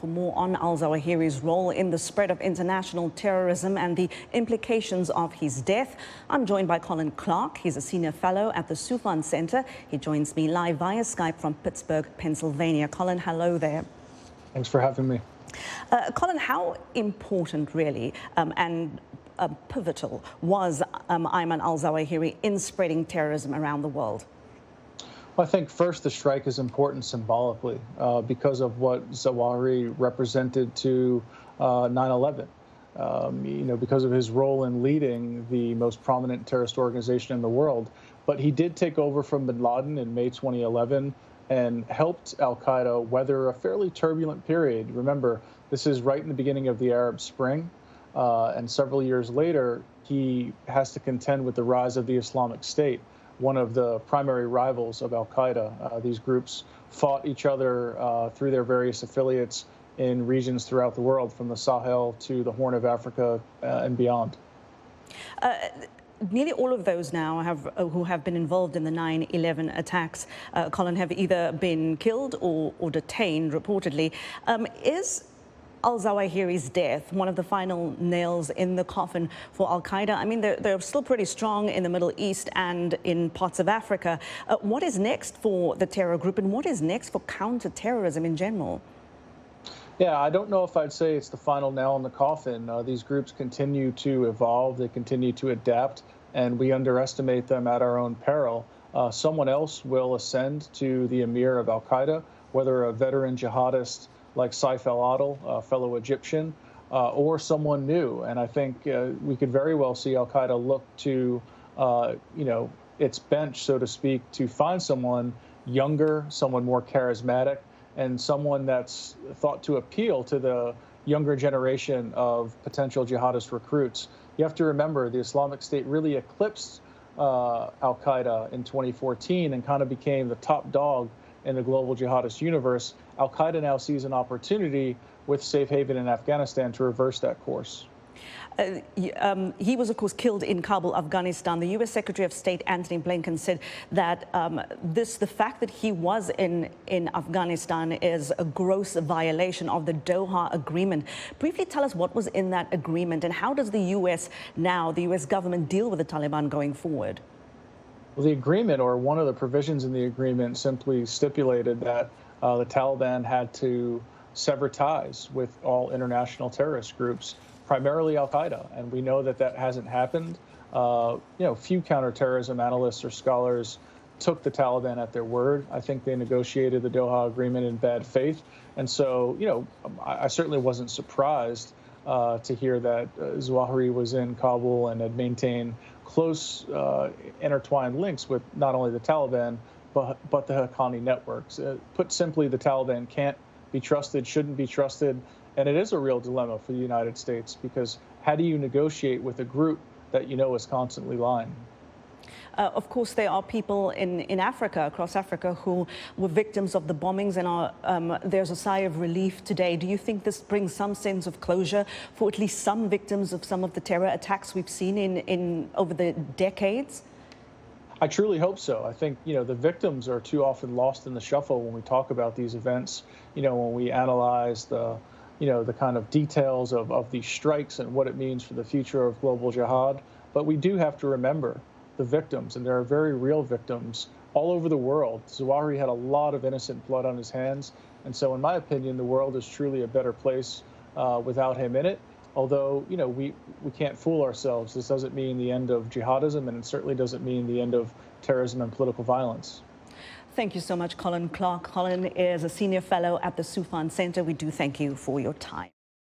For more on Al-Zawahiri's role in the spread of international terrorism and the implications of his death, I'm joined by Colin Clarke. He's a senior fellow at the Soufan Center. He joins me live via Skype from Pittsburgh, Pennsylvania. Colin, hello there. Thanks for having me. Colin, how important really and pivotal was Ayman Al-Zawahiri in spreading terrorism around the world? Well, I think first the strike is important symbolically because of what Zawahiri represented to 9/11. Because of his role in leading the most prominent terrorist organization in the world. But he did take over from bin Laden in May 2011 and helped Al-Qaida weather a fairly turbulent period. Remember, this is right in the beginning of the Arab Spring, and several years later, he has to contend with the rise of the Islamic State, one of the primary rivals of Al-Qaida. These groups fought each other through their various affiliates in regions throughout the world, from the Sahel to the Horn of Africa and beyond. Nearly all of those now who have been involved in the 9/11 attacks, Colin, have either been killed or detained, reportedly. Is Al-Zawahiri's death one of the final nails in the coffin for Al-Qaida? I mean, they're still pretty strong in the Middle East and in parts of Africa. What is next for the terror group, and what is next for counter-terrorism in general? Yeah, I don't know if I'd say it's the final nail in the coffin. These groups continue to evolve, they continue to adapt, and we underestimate them at our own peril. Someone else will ascend to the emir of Al-Qaida, whether a veteran jihadist like Saif al-Adil, a fellow Egyptian, or someone new. And I think we could very well see Al-Qaida look to, its bench, so to speak, to find someone younger, someone more charismatic, and someone that's thought to appeal to the younger generation of potential jihadist recruits. You have to remember the Islamic State really eclipsed Al-Qaida in 2014 and kind of became the top dog in the global jihadist universe. Al-Qaida now sees an opportunity with safe haven in Afghanistan to reverse that course. He was, of course, killed in Kabul, Afghanistan. The U.S. Secretary of State Antony Blinken said that the fact that he was in Afghanistan is a gross violation of the Doha Agreement. Briefly tell us what was in that agreement, and how does the U.S. now, the U.S. government, deal with the Taliban going forward? Well, the agreement, or one of the provisions in the agreement, simply stipulated that the Taliban had to sever ties with all international terrorist groups, primarily Al-Qaida, and we know that that hasn't happened. Few counterterrorism analysts or scholars took the Taliban at their word. I think they negotiated the Doha Agreement in bad faith, and so, I certainly wasn't surprised to hear that Zawahiri was in Kabul and had maintained close intertwined links with not only the Taliban, but the Haqqani networks. Put simply, the Taliban can't be trusted, shouldn't be trusted, and it is a real dilemma for the United States, because how do you negotiate with a group that you know is constantly lying? Of course, there are people in Africa, across Africa, who were victims of the bombings, and there's a sigh of relief today. Do you think this brings some sense of closure for at least some victims of some of the terror attacks we've seen in over the decades? I truly hope so. I think, the victims are too often lost in the shuffle when we talk about these events. When we analyze the kind of details of these strikes and what it means for the future of global jihad. But we do have to remember the victims, and there are very real victims all over the world. Zawahiri had a lot of innocent blood on his hands. And so, in my opinion, the world is truly a better place without him in it. Although, we can't fool ourselves. This doesn't mean the end of jihadism, and it certainly doesn't mean the end of terrorism and political violence. Thank you so much, Colin Clarke. Colin is a senior fellow at the Soufan Center. We do thank you for your time.